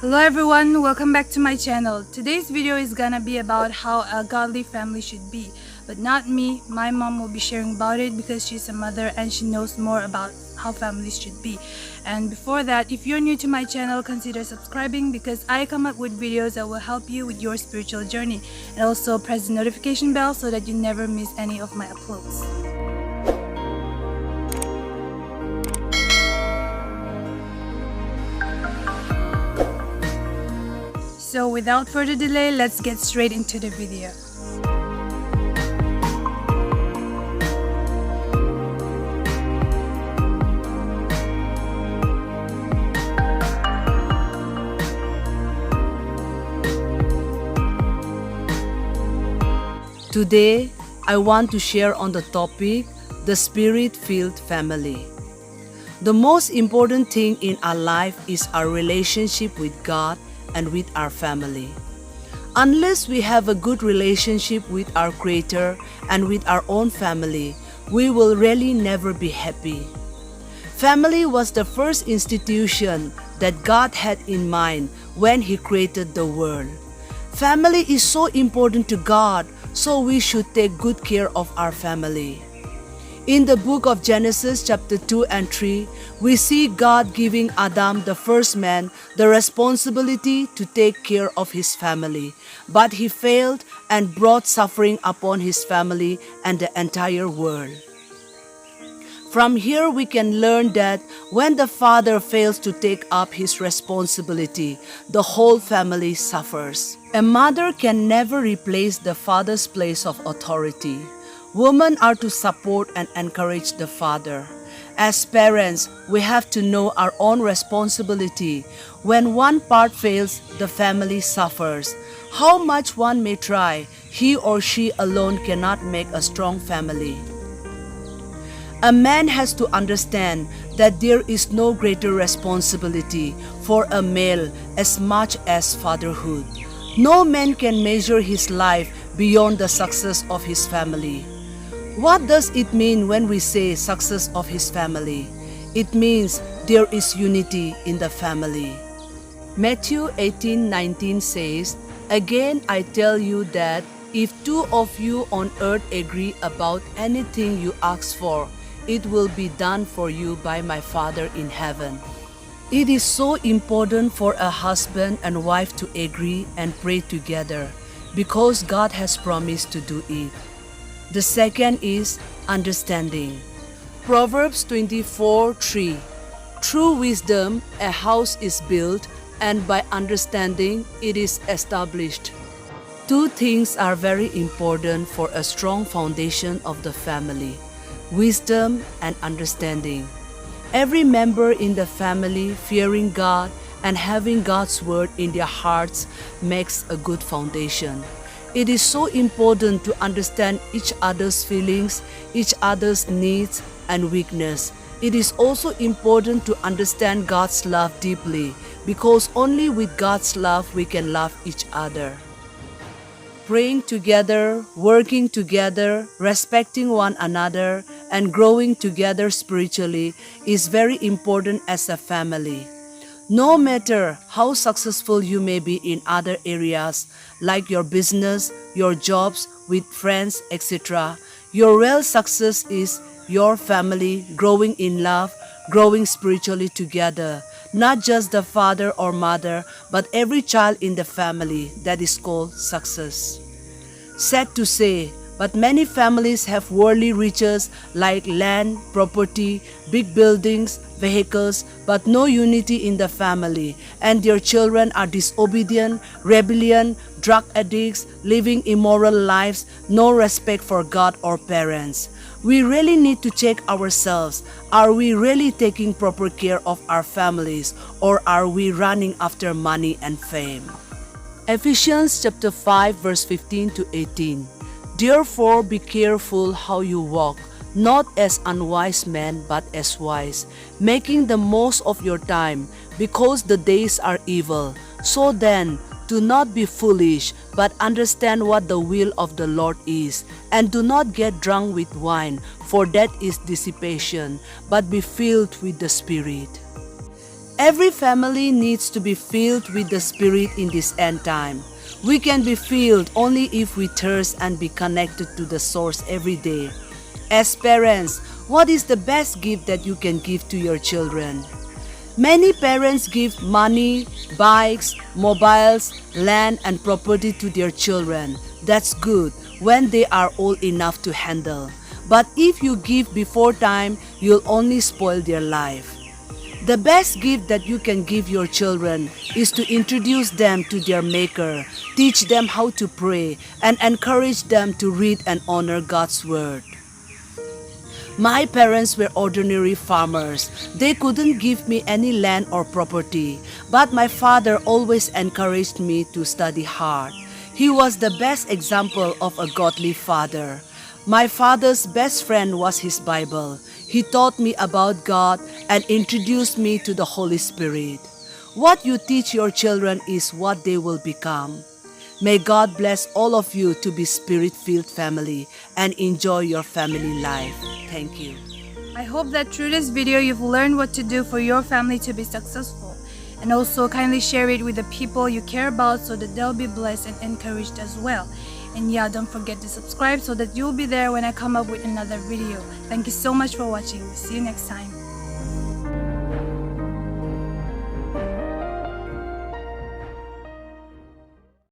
Hello everyone, welcome back to my channel. Today's video is gonna be about how a godly family should be. But not me, my mom will be sharing about it because she's a mother and she knows more about how families should be. And before that, if you're new to my channel, consider subscribing because I come up with videos that will help you with your spiritual journey. And also press the notification bell so that you never miss any of my uploads. So without further delay, let's get straight into the video. Today, I want to share on the topic, the Spirit-filled family. The most important thing in our life is our relationship with God and with our family. Unless we have a good relationship with our Creator and with our own family, we will really never be happy. Family was the first institution that God had in mind when He created the world. Family is so important to God, so we should take good care of our family. In the book of Genesis chapter 2 and 3, we see God giving Adam, the first man, the responsibility to take care of his family. But he failed and brought suffering upon his family and the entire world. From here we can learn that when the father fails to take up his responsibility, the whole family suffers. A mother can never replace the father's place of authority. Women are to support and encourage the father. As parents, we have to know our own responsibility. When one part fails, the family suffers. How much one may try, he or she alone cannot make a strong family. A man has to understand that there is no greater responsibility for a male as much as fatherhood. No man can measure his life beyond the success of his family. What does it mean when we say success of his family? It means there is unity in the family. Matthew 18:19 says, "Again I tell you that if two of you on earth agree about anything you ask for, it will be done for you by my Father in heaven." It is so important for a husband and wife to agree and pray together because God has promised to do it. The second is understanding. Proverbs 24:3. Through wisdom a house is built, and by understanding it is established. Two things are very important for a strong foundation of the family: wisdom and understanding. Every member in the family fearing God and having God's word in their hearts makes a good foundation. It is so important to understand each other's feelings, each other's needs and weakness. It is also important to understand God's love deeply because only with God's love we can love each other. Praying together, working together, respecting one another, and growing together spiritually is very important as a family. No matter how successful you may be in other areas like your business, your jobs, with friends, etc., your real success is your family growing in love, growing spiritually together. Not just the father or mother, but every child in the family. That is called success. Sad to say, but many families have worldly riches like land, property, big buildings, vehicles, but no unity in the family, and their children are disobedient, rebellion, drug addicts, living immoral lives, no respect for God or parents. We really need to check ourselves. Are we really taking proper care of our families, or are we running after money and fame? Ephesians chapter 5 verse 15 to 18. Therefore be careful how you walk, not as unwise men but as wise, making the most of your time, because the days are evil. So then, do not be foolish, but understand what the will of the Lord is, and do not get drunk with wine, for that is dissipation, but be filled with the Spirit. Every family needs to be filled with the Spirit in this end time. We can be filled only if we thirst and be connected to the source every day. As parents, what is the best gift that you can give to your children? Many parents give money, bikes, mobiles, land and property to their children. That's good when they are old enough to handle. But if you give before time, you'll only spoil their life. The best gift that you can give your children is to introduce them to their Maker, teach them how to pray, and encourage them to read and honor God's Word. My parents were ordinary farmers. They couldn't give me any land or property, but my father always encouraged me to study hard. He was the best example of a godly father. My father's best friend was his Bible. He taught me about God and introduced me to the Holy Spirit. What you teach your children is what they will become. May God bless all of you to be Spirit-filled family and enjoy your family life. Thank you. I hope that through this video you've learned what to do for your family to be successful. And also kindly share it with the people you care about so that they'll be blessed and encouraged as well. And yeah, don't forget to subscribe so that you'll be there when I come up with another video. Thank you so much for watching. See you next time.